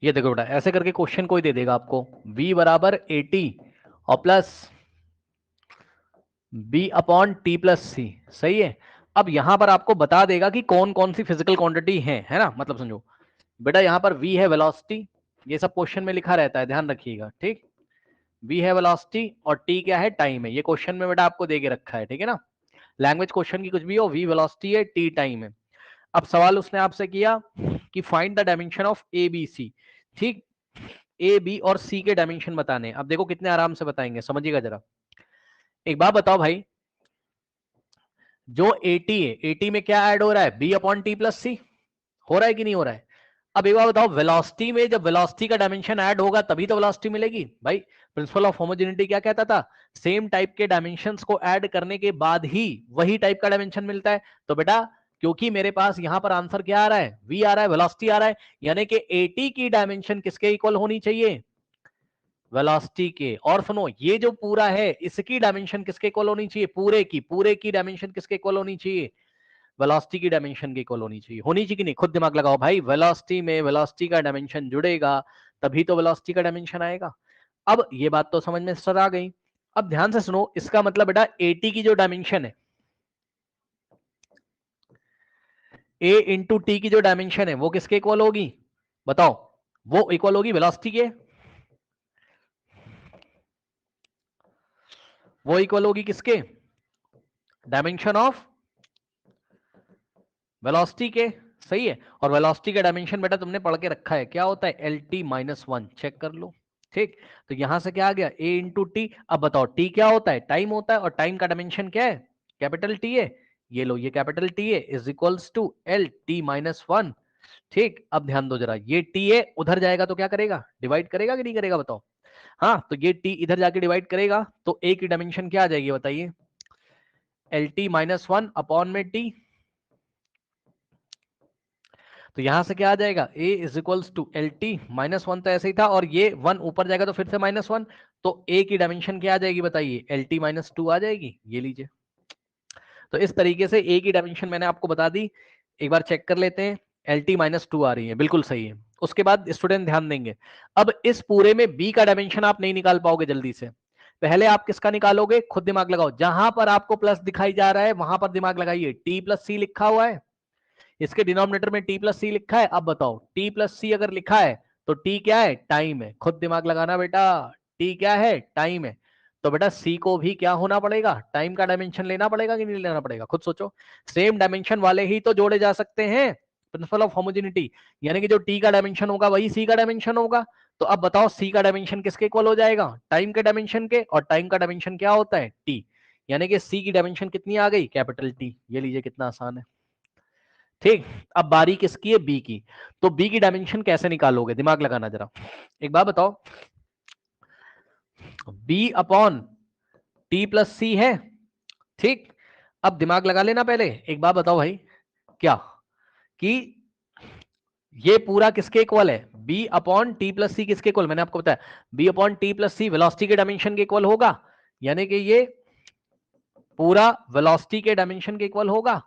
ये देखो बेटा, ऐसे करके क्वेश्चन कोई दे देगा आपको, v बराबर 80 और plus b upon T plus C, सही है। अब यहां पर आपको बता देगा कि कौन कौन सी फिजिकल क्वांटिटी है ना, मतलब समझो बेटा, यहां पर v है वेलोसिटी, ये सब क्वेश्चन में लिखा रहता है, ध्यान रखिएगा, ठीक। v है वेलोसिटी और t क्या है, टाइम है, ये क्वेश्चन में बेटा आपको दे के रखा है, ठीक है ना। लैंग्वेज क्वेश्चन की कुछ भी हो, v वेलोसिटी है, t टाइम है। अब सवाल उसने आपसे किया कि find the dimension of A B C, ठीक। ए बी और सी के डायमेंशन बताने। अब देखो कितने आराम से बताएंगे, समझिएगा जरा। एक बात बताओ भाई, जो 80 है, 80 में क्या ऐड हो रहा है, बी अपॉन टी प्लस सी, हो रहा है कि नहीं हो रहा है। अब एक बार बताओ, वेलोसिटी में जब वेलोसिटी का डायमेंशन ऐड होगा तभी तो वेलोसिटी मिलेगी भाई। प्रिंसिपल ऑफ होमोजेनिटी क्या कहता था, सेम टाइप के डायमेंशंस को ऐड करने के बाद ही वही टाइप का डायमेंशन मिलता है। तो बेटा, क्योंकि मेरे पास यहां पर आंसर क्या आ रहा है, v आ रहा है, वेलोसिटी आ रहा है, यानी कि 80 की डायमेंशन किसके इक्वल होनी चाहिए, वेलोसिटी के। और सुनो, ये जो पूरा है इसकी डायमेंशन किसके इक्वल होनी चाहिए, पूरे की डायमेंशन किसके इक्वल होनी चाहिए, वेलोसिटी की डायमेंशन की इक्वल होनी चाहिए कि नहीं। खुद दिमाग लगाओ भाई, वेलोसिटी में वेलोसिटी का डायमेंशन जुड़ेगा तभी तो वेलोसिटी का डायमेंशन आएगा। अब ये बात तो समझ में सर आ गई। अब ध्यान से सुनो, इसका मतलब बेटा 80 की जो डायमेंशन है, a इंटू टी की जो डायमेंशन है वो किसके इक्वल होगी, बताओ। वो इक्वल होगी वेलोसिटी के, वो इक्वल होगी किसके, डायमेंशन ऑफ वेलोसिटी के, सही है। और वेलोसिटी का डायमेंशन बेटा तुमने पढ़ के रखा है, क्या होता है, L T minus one, check कर लो, ठीक। तो यहां से क्या आ गया, a इंटू टी। अब बताओ टी क्या होता है, टाइम होता है, और टाइम का डायमेंशन क्या है, कैपिटल टी है। ये लो, ये कैपिटल टी है, is equals to L T minus one, ठीक। अब ध्यान दो जरा, ये टी है उधर जाएगा तो क्या करेगा, डिवाइड करेगा कि नहीं करेगा, बताओ। हाँ, तो ये टी इधर जाके डिवाइड करेगा तो ए की डायमेंशन क्या आ जाएगी बताइए, L T minus one upon में टी। तो यहां से क्या आ जाएगा, a is equals to L T minus one, तो ऐसे ही था, और ये वन ऊपर जाएगा तो फिर से माइनस वन, तो a की डायमेंशन क्या आ जाएगी बताइए, एल टी माइनस टू आ जाएगी, ये लीजिए। तो इस तरीके से a की डायमेंशन मैंने आपको बता दी, एक बार चेक कर लेते हैं। एल टी माइनस टू आ रही है, बिल्कुल सही है। उसके बाद स्टूडेंट ध्यान देंगे, अब इस पूरे में b का डायमेंशन आप नहीं निकाल पाओगे जल्दी से, पहले आप किसका निकालोगे, खुद दिमाग लगाओ। जहां पर आपको प्लस दिखाई जा रहा है वहां पर दिमाग लगाइए, टी प्लस सी लिखा हुआ है, इसके डिनोमिनेटर में टी प्लस सी लिखा है। अब बताओ, टी प्लस सी अगर लिखा है तो टी क्या है, टाइम है, खुद दिमाग लगाना बेटा, टी क्या है, टाइम है। तो बेटा सी को भी क्या होना पड़ेगा, टाइम का डायमेंशन लेना पड़ेगा कि नहीं लेना पड़ेगा, खुद सोचो। सेम डायमेंशन वाले ही तो जोड़े जा सकते हैं, प्रिंसिपल ऑफ होमोजेनिटी, यानी कि जो टी का डायमेंशन होगा वही सी का डायमेंशन होगा। तो अब बताओ, सी का डायमेंशन किसके इक्वल हो जाएगा, टाइम के डायमेंशन के, और टाइम का डायमेंशन क्या होता है, टी, यानी कि सी की डायमेंशन कितनी आ गई, कैपिटल टी। ये लीजिए कितना आसान है, ठीक। अब बारी किसकी है, बी की। तो बी की डायमेंशन कैसे निकालोगे, दिमाग लगाना जरा। एक बात बताओ, बी अपॉन टी प्लस सी है, ठीक। अब दिमाग लगा लेना पहले, एक बात बताओ भाई, क्या कि ये पूरा किसके इक्वल है, बी अपॉन टी प्लस सी किसके इक्वल, मैंने आपको बताया बी अपॉन टी प्लस सी वेलोसिटी के डायमेंशन के इक्वल होगा, यानी कि ये पूरा वेलोसिटी के डायमेंशन के इक्वल होगा।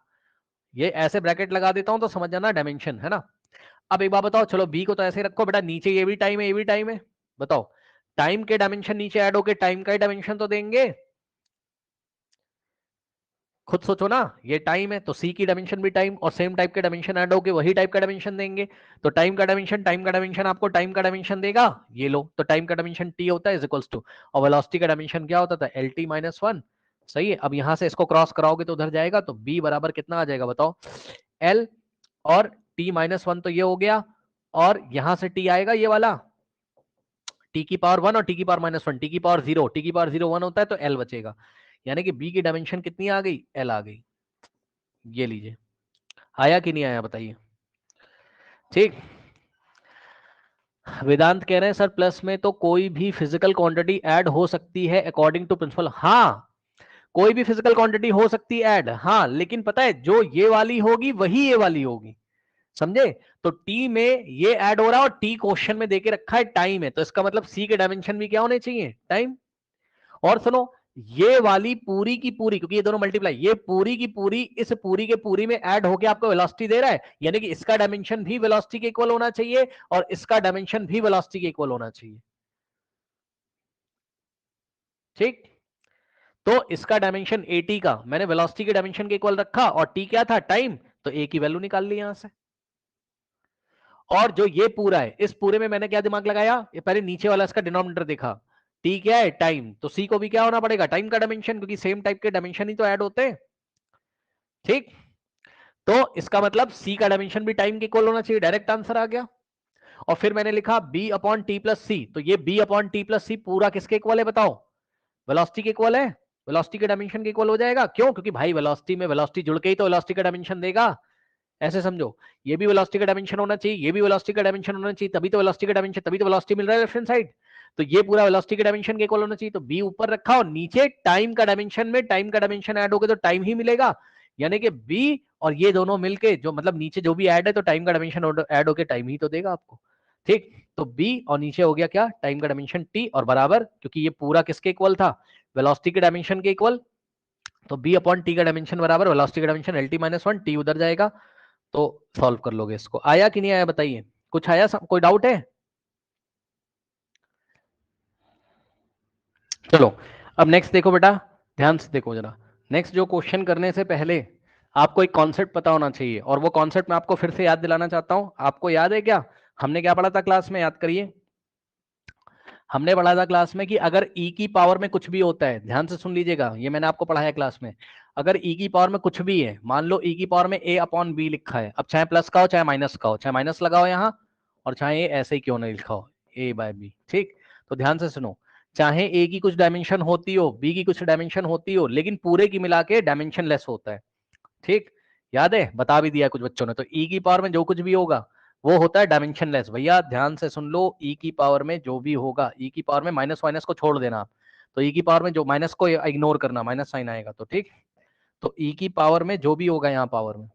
ये ऐसे ब्रैकेट लगा देता हूं तो समझ जाना डायमेंशन है ना। अब एक बात बताओ, चलो बी को तो ऐसे ही रखो बेटा, नीचे ये भी टाइम है, ये भी टाइम है, बताओ टाइम के डायमेंशन नीचे ऐड होके टाइम का ही डायमेंशन तो देंगे, खुद सोचो ना। ये टाइम है तो सी की डायमेंशन भी टाइम, और सेम टाइप के डायमेंशन ऐड होके वही टाइप का डायमेंशन देंगे। तो टाइम का डायमेंशन आपको टाइम का डायमेंशन देगा, ये लो, तो टाइम का डायमेंशन टी होता है इज इक्वल्स टू, और वेलोसिटी का डायमेंशन क्या होता था, एल टी माइनस वन, सही है। अब यहां से इसको क्रॉस कराओगे तो उधर जाएगा, तो बी बराबर कितना आ जाएगा बताओ, एल और टी माइनस वन, तो ये हो गया, और यहां से टी आएगा ये वाला, टी की पावर वन और टी की पावर माइनस वन, टी की पावर जीरो, टी की पावर जीरो वन होता है तो एल बचेगा, यानी कि बी की डायमेंशन कितनी आ गई, एल आ गई। ये लीजिए, आया कि नहीं आया बताइए, ठीक। वेदांत कह रहे हैं सर प्लस में तो कोई भी फिजिकल क्वांटिटी ऐड हो सकती है अकॉर्डिंग टू प्रिंसिपल, हाँ कोई भी फिजिकल क्वांटिटी हो सकती है ऐड, हाँ, लेकिन पता है जो ये वाली होगी वही ये वाली होगी, समझे। तो टी में ये ऐड हो रहा है और टी क्वेश्चन में देके रखा है टाइम है, तो इसका मतलब सी के डायमेंशन भी क्या होने चाहिए, टाइम। और सुनो, ये वाली पूरी की पूरी, क्योंकि ये दोनों मल्टीप्लाई, ये पूरी की पूरी इस पूरी के पूरी में ऐड होके आपको वेलोसिटी दे रहा है, यानी कि इसका डायमेंशन भी वेलोसिटी के इक्वल होना चाहिए और इसका डायमेंशन भी वेलोसिटी के इक्वल होना चाहिए। ठीक, तो इसका डायमेंशन 80 का मैंने वेलोसिटी के डायमेंशन के इक्वल रखा और टी क्या था, टाइम, तो ए की वैल्यू निकाल ली यहां से। और जो ये पूरा है, इस पूरे में मैंने क्या दिमाग लगाया, ये पहले नीचे वाला इसका डिनोमिनेटर देखा, टी क्या है, टाइम, तो सी को भी क्या होना पड़ेगा, टाइम का डायमेंशन, क्योंकि सेम टाइप के डायमेंशन ही तो ऐड होते हैं। ठीक, तो इसका मतलब सी का डायमेंशन भी टाइम के इक्वल होना चाहिए, डायरेक्ट आंसर आ गया। और फिर मैंने लिखा बी अपॉन टी प्लस सी, तो ये बी अपॉन टी प्लस सी पूरा किसके इक्वल है बताओ, वेलोसिटी के इक्वल है, वेलोसिटी के डायमेंशन के इक्वल हो जाएगा। क्यों, क्योंकि भाई वेलोसिटी में वेलोसिटी जुड़ के ही तो वेलोसिटी का डायमेंशन देगा, ऐसे समझो, ये भी वेलोसिटी का डायमेंशन होना चाहिए, ये भी वेलोसिटी का डायमेंशन होना चाहिए, तभी तो वेलोसिटी का डायमेंशन, तभी तो वेलोसिटी मिल रहा है लेफ्ट हैंड साइड। तो ये पूरा वेलोसिटी के डायमेंशन के इक्वल होना चाहिए, तो बी ऊपर रखा और नीचे टाइम का डायमेंशन में टाइम का डायमेंशन ऐड हो गया तो टाइम ही मिलेगा, यानी कि बी और ये दोनों मिलके जो मतलब नीचे जो भी ऐड है तो टाइम का डायमेंशन ऐड होकर टाइम ही तो देगा आपको। ठीक, तो बी और नीचे हो गया क्या, टाइम का डायमेंशन टी, और बराबर, क्योंकि ये पूरा किसके इक्वल था, वेलोसिटी के डायमेंशन के इक्वल, तो बी अपॉन टी का डायमेंशन बराबर वेलोसिटी का dimension L T minus one, T उधर जाएगा। तो सॉल्व कर लोगे इसको, आया कि नहीं आया बताइए, कुछ आया, कोई डाउट है? चलो, अब नेक्स्ट देखो बेटा, ध्यान से देखो जरा, नेक्स्ट जो क्वेश्चन करने से पहले आपको एक कॉन्सेप्ट पता होना चाहिए, और वो कॉन्सेप्ट मैं आपको फिर से याद दिलाना चाहता हूं। आपको याद है क्या, हमने क्या पढ़ा था क्लास में, याद करिए। हमने पढ़ा था क्लास में कि अगर e की पावर में कुछ भी होता है, ध्यान से सुन लीजिएगा, ये मैंने आपको पढ़ाया क्लास में, अगर e की पावर में कुछ भी है, मान लो e की पावर में a अपॉन b लिखा है, अब चाहे प्लस का हो चाहे माइनस का हो, चाहे माइनस लगाओ यहाँ और चाहे ये ऐसे ही क्यों नहीं लिखा हो, a बाय b। ठीक, तो ध्यान से सुनो, चाहे a की कुछ डायमेंशन होती हो, b की कुछ डायमेंशन होती हो, लेकिन पूरे की मिला के डायमेंशन लेस होता है। ठीक, याद है, बता भी दिया कुछ बच्चों ने, तो ई की पावर में जो कुछ भी होगा वो होता है डायमेंशन लेस। भैया ध्यान से सुन लो, ई की पावर में जो भी होगा, ई की पावर में माइनस माइनस को छोड़ देना आप, तो ई की पावर में जो माइनस को इग्नोर करना, माइनस साइन आएगा तो ठीक, तो ई की पावर में जो भी होगा यहाँ पावर में,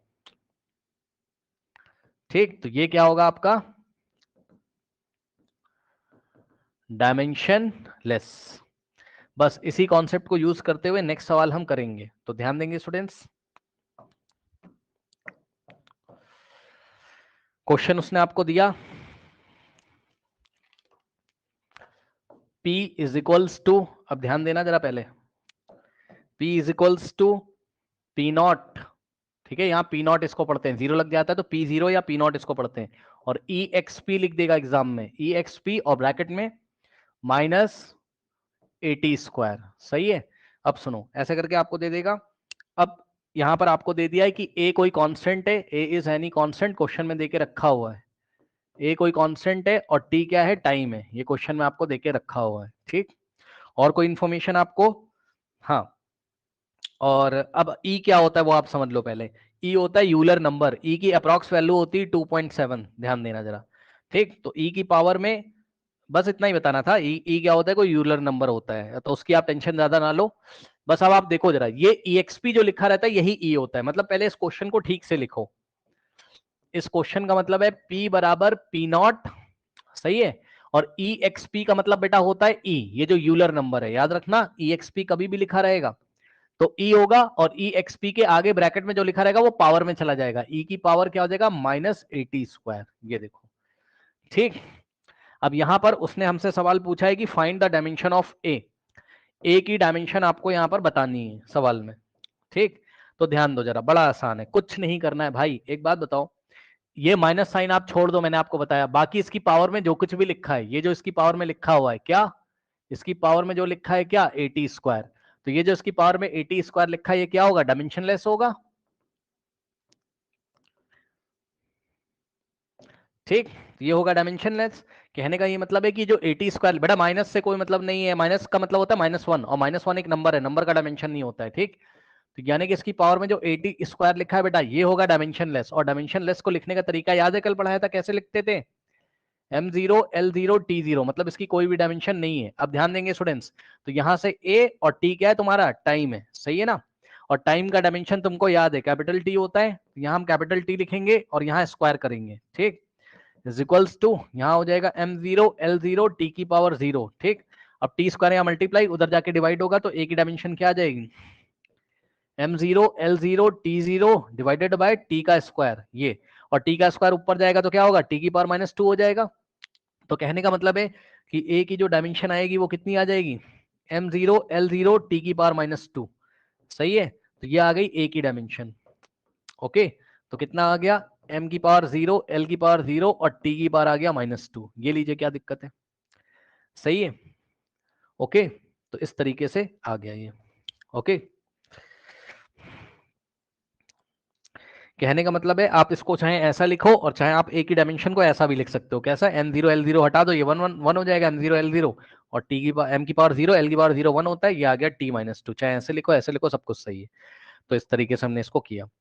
ठीक, तो ये क्या होगा आपका, डायमेंशन लेस। बस इसी कॉन्सेप्ट को यूज करते हुए नेक्स्ट सवाल हम करेंगे, तो ध्यान देंगे स्टूडेंट्स। क्वेश्चन उसने आपको दिया, P इज इक्वल्स टू, अब ध्यान देना जरा पहले, P is equals to P naught, ठीक है, यहाँ पी नॉट इसको पढ़ते हैं, जीरो लग जाता है तो पी जीरो या पी नॉट इसको पढ़ते हैं, और ई एक्स पी लिख देगा एग्जाम में, ई एक्स पी और ब्रैकेट में माइनस 80 स्क्वायर, सही है। अब सुनो, ऐसे करके आपको दे देगा, अब यहां पर आपको दे दिया है कि ए कोई कांस्टेंट है, ए इज एनी कांस्टेंट, क्वेश्चन में देके रखा हुआ है, ए कोई कांस्टेंट है और टी क्या है, टाइम है, ये क्वेश्चन में आपको देके रखा हुआ है। ठीक, और कोई इंफॉर्मेशन आपको, हाँ, और अब ई क्या होता है वो आप समझ लो पहले, ई होता है यूलर नंबर, ई की अप्रॉक्स वैल्यू होती है 2.7, ध्यान देना जरा। ठीक, तो ई की पावर में, बस इतना ही बताना था, ई क्या होता है, कोई यूलर नंबर होता है, तो उसकी आप टेंशन ज्यादा ना लो। बस अब आप देखो जरा, ये EXP जो लिखा रहता है यही ई होता है, मतलब पहले इस क्वेश्चन को ठीक से लिखो, इस क्वेश्चन का मतलब है P बराबर पी नॉट, सही है, और EXP का मतलब बेटा होता है ई, ये जो यूलर नंबर है, याद रखना, EXP कभी भी लिखा रहेगा तो ई होगा, और ई एक्सपी के आगे ब्रैकेट में जो लिखा रहेगा वो पावर में चला जाएगा, ई की पावर क्या हो जाएगा, माइनस 80 स्क्वायर, ये देखो। ठीक, अब यहां पर उसने हमसे सवाल पूछा है कि फाइंड द डायमेंशन ऑफ ए की डायमेंशन आपको यहां पर बतानी है सवाल में। ठीक, तो ध्यान दो जरा, बड़ा आसान है, कुछ नहीं करना है भाई। एक बात बताओ, ये माइनस साइन आप छोड़ दो, मैंने आपको बताया, बाकी इसकी पावर में जो कुछ भी लिखा है, ये जो इसकी पावर में लिखा हुआ है क्या, इसकी पावर में जो लिखा है क्या, 80 स्क्वायर, तो ये जो इसकी पावर में 80 स्क्वायर लिखा है ये क्या होगा, डायमेंशन लेस होगा। ठीक, ये होगा डायमेंशन लेस, कहने का ये मतलब है कि जो 80 स्क्वायर, बेटा माइनस से कोई मतलब नहीं है, माइनस का मतलब होता है -1, और -1 एक नंबर है, नंबर का डायमेंशन नहीं होता है। ठीक, तो यानी कि इसकी पावर में जो 80 स्क्वायर लिखा है बेटा ये होगा डायमेंशन लेस, और डायमेंशन लेस को लिखने का तरीका याद है, कल पढ़ाया था, कैसे लिखते थे, M0 L0 T0, मतलब इसकी कोई भी डायमेंशन नहीं है। अब ध्यान देंगे स्टूडेंट्स, तो यहां से A और T क्या है, तुम्हारा टाइम है, सही है ना, और टाइम का डायमेंशन तुमको याद है कैपिटल T होता है, यहाँ हम कैपिटल T लिखेंगे और यहाँ स्क्वायर करेंगे। ठीक, इज इक्वल्स टू, यहाँ हो जाएगा M0 L0 T की पावर 0। ठीक, अब टी स्क्वायर या मल्टीप्लाई उधर जाके डिवाइड होगा तो ए की डायमेंशन क्या आ जाएगी, m0 l0 t0 divided by T का स्क्वायर, ये, और टी का स्क्वायर ऊपर जाएगा तो क्या होगा, टी की पावर -2 हो जाएगा। तो कहने का मतलब है कि ए की जो डायमेंशन आएगी वो कितनी आ जाएगी, m0 l0 टी की पावर -2। सही है, तो ये आ गई ए की डायमेंशन। ओके, तो कितना आ गया, m की पावर 0, l की पावर 0 और t की पावर आ गया -2। ये लीजिए, क्या दिक्कत है, सही है। ओके, तो इस तरीके से आ गया ये। ओके, कहने का मतलब है आप इसको चाहे ऐसा लिखो और चाहे आप ए की डायमेंशन को ऐसा भी लिख सकते हो। कैसा, m0 l0 हटा दो, ये 1 हो जाएगा m0 l0, और टी की m की पावर 0, l की पावर 0 1 होता है, ये आ गया t -2। चाहे ऐसे लिखो ऐसे लिखो, सब कुछ सही है। तो इस तरीके से हमने इसको किया।